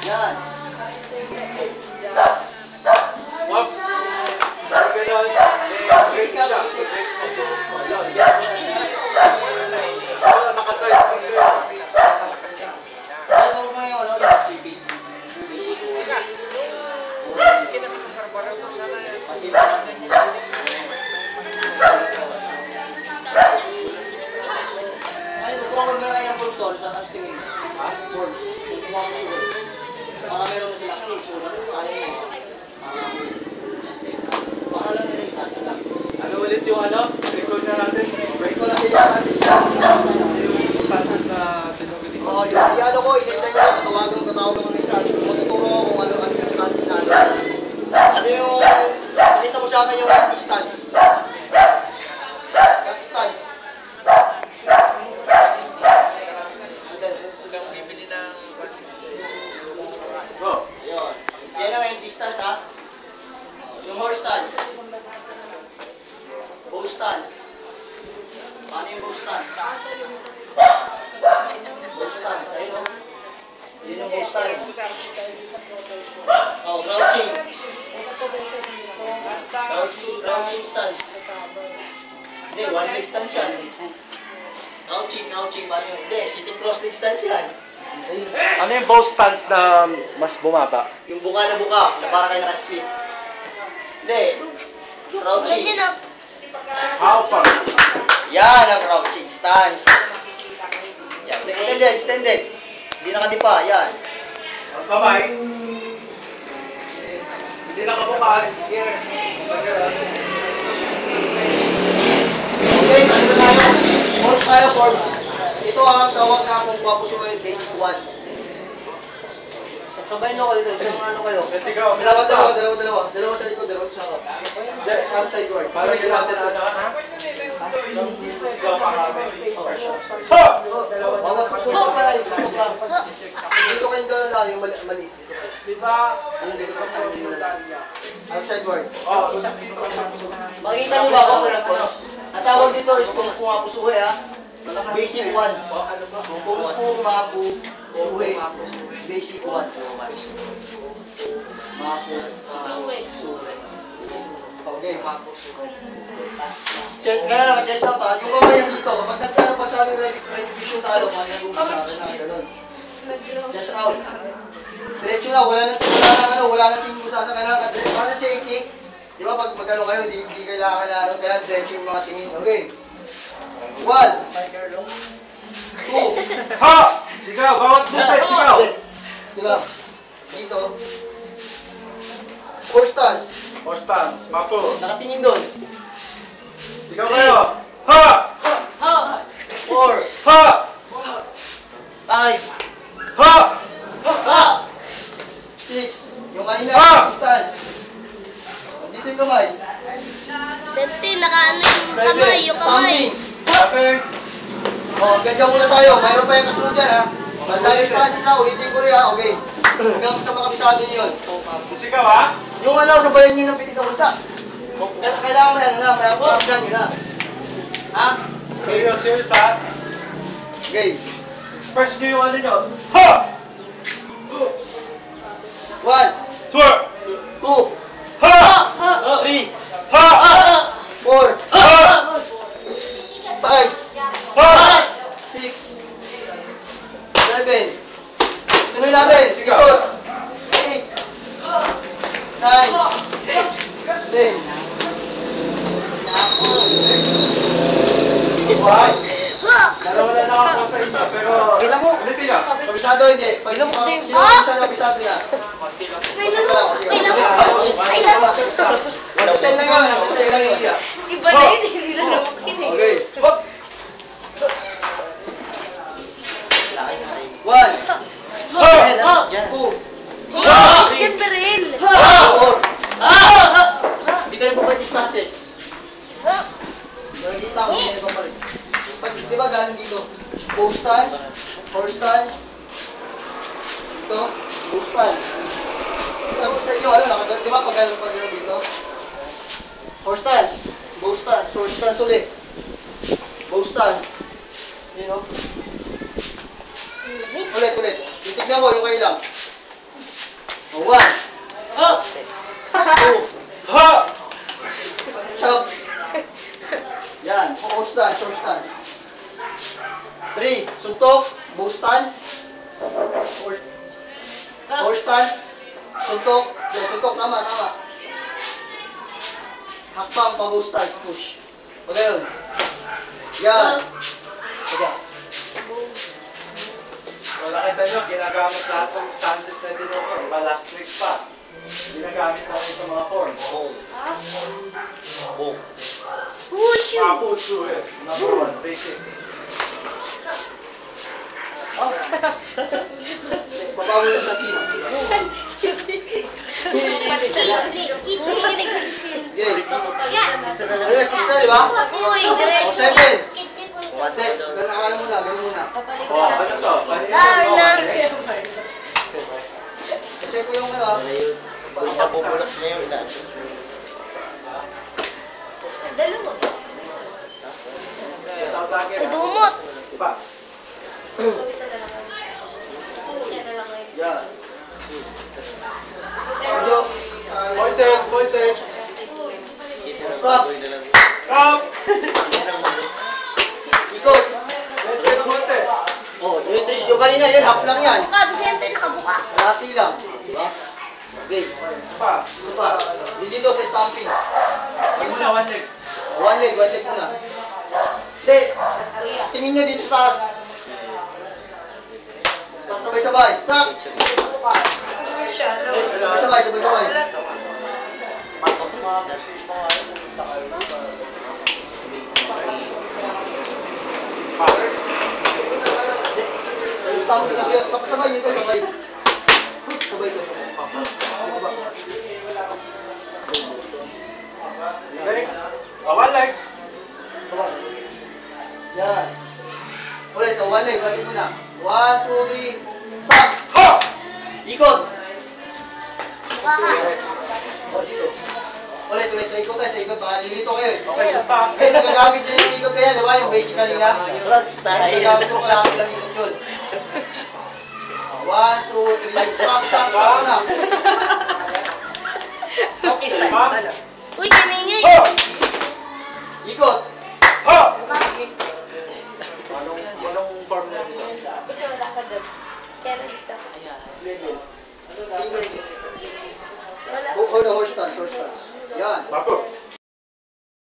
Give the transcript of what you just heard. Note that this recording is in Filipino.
Yan. Ops! Ganon. Break siya. Nakasayad ko yun. Ano mo yung ano? Ay, kukuha ko na kayo ng full sol sa casting. Ha? Force. Kukuha ko sol. Baka meron na sila kasi sulat. Sayang yun. Baka lang nila isa sila. Ano ulit yung ano? Record na natin. Record natin yung stances nila. Yung stances na tinugin ko. Oo, yung ano ko, isensya nyo na, tatawag ng isa. Matuturo ko kung ano yung stances natin. Ano yung, pinita mo sa akin yung stance. Stance. Go. Ayun. Yan ang empty stance, ha? Yung horse stance. Bow stance. Paano yung bow stance? Bow stance, ayun o. Yun yung bow stance. Oh, crouching. Crouching stance. Hindi, one leg stance yan. Crouching, paano yun? Hindi, sitting cross leg stance yan. Ano yung bow stance na mas bumaba? Yung buka na para kayo naka-split. Hindi. Crouching. How far? Yan ang crouching stance. Yan. Extended. Hindi nakadipa. Yan. Ang kamay. Hindi nakabukas. Okay, ano na tayo? Hold tayo, Forbes. Ito ang tawag na kung papusuhin basic 1. Sabayin nyo ko dito. Isang ano kayo. Sigaw. Dalawa sa likod, dalawa sa harap. Come sideward. Para yun natin ano, ha? Sigaw pa kami. Bawat susunod ka lang, susunod lang. Dito kayo gano'n lang, yung maliit. Dito kayo. Diba? Yung dito ka sa outside word. Oh, Makikita nyo ba ako ng post? Ang tawag dito is kung pusuhe, ha? Basic 1. Kung mapu, suhe. Basic 1. Mapu, suhe. Okay, mapu, suhe. Chest, kaya lang, chest out, ha? Yung kamay yan dito, kapag nagkano pa sa aming repetition tayo, kung nag-umpisa sa akin na gano'n. Chest out. Diretso na, wala na tingin sa kailangan ka diretso. Para sa kick, di ba pag magano kayo, di kailangan na ano, kailangan diretso yung mga tingin. Okay. 1, 2, ha! Sigaw! Bawat supet, sigaw! diba? Dito. 4 stance. Or stance, mapo. Nakatingin doon. Sigaw kayo! Ha! 4, Ha! 5, Ha! 6. Yung kanina, Ah! stance. Dito yung kamay. Senti, nakaano yung kamay. Kapeng! Oh, ganyan muna tayo. Mayroon pa yung kasunod yan, ha? Tandaan yung stances na, ulitin ko rin, ha? Okay. Hanggang sa makabisado nyo yun. Sigaw, ha? Yung ano, sabayan nyo ng pitik na unta. Kasi kailangan mo yan, ha? Kaya nyo na. Ha? Okay. Serious, ha? Okay. Express nyo yung ano nyo. Ha! 1, Swear! 2, Ha! 3, Ha! 4, Ha! 5, Ha! 6, 7. Tuloy natin. Sigaw. Ikot. 8, 9, 10. Dalawa na lang ako sa inyo, pero... Ilan mo? Ulitin nyo. Kabisado hindi. Ilan mo? Sino kabisado na? Nagtitin na nga. Nagtitin na nga. Iba na yun, hindi na naman kinig. Okay. 1, Ha! 2, Christian Beril. 4. Hindi ka rin po pwede stances. Nakikita ko hindi pa rin. Di ba galing dito? Bow stance, horse stance. Ito, bow stance. Tapos sa inyo, di ba pag gano'n dito? Horse stance, bow stance, horse stance ulit. Bow stance. Yun o. Ulit. Titignan mo yung kayo lang. One. Ha! Two. Ha! Chop. Yan. Four stance. Short stance. 3. Suntok. Bow stance. Four stance. Suntok. Yan. Suntok. Tama. Hakbang pa bow stance. Push. Okay yun. Yan. Sige. So nakita nyo, ginagamit lahat ng stances na dinoko. Iba last trick pa. Ginagamit natin sa mga forms. Wushu! Paputsu eh. Number 1, basic. Babawi lang sa team. Ano, 6 na, di ba? Uy, O, diretso. 7. Set. Ganun muna. Oh, ano to? Sana. Check ko yung ano. Kung napupulot na yun, ina-adjust mo yun. Dalawa. Sa attacker. Dumot. Iba. Yan. Medyo. Pointed. Kita na Stop. baboy na lang. Stop! Yan ang mali. Ikot. Pointed. Oh, yung kanina, yun, half lang yan. Buka, Vicente, nakabuka. Kalahati lang. Diba? Okay. Pa. Ito pa. Dito sa stamping. Muna, one leg. One leg muna. Hindi. Tingin nyo dito sa taas. Sabay-sabay. Tak! Sabay-sabay. Patok sa message mo nga yun, pupunta kayo. Power. Hindi. Yung stamping kasi. Sabay nyo ito, sabay. Sabay ito. Dito ba? Galing. One leg. Sabay. Yan. Ulit, one leg muna. 1, 2, 3, stop! Ha! Ikot! Buka ka. O, dito. Ulit, sa ikot tayo, sa ikot. Baka lilito kayo eh. Okay, sa stop. Eh, nagagamit yun yung ikot kaya, di ba? Yung basic kanina. Frog style. Nagagamit ko kalaki lang ikot yun. 1, 2, 3, stop na. Okay, style. Ma'am. Uy, kamingay. Ha! Ikot. Ha! Buka. Anong form na dito? Isa wala ka doon. Kaya na dito. Level. Ikot. Wala. Hold on, horse stance. Yan. Bago.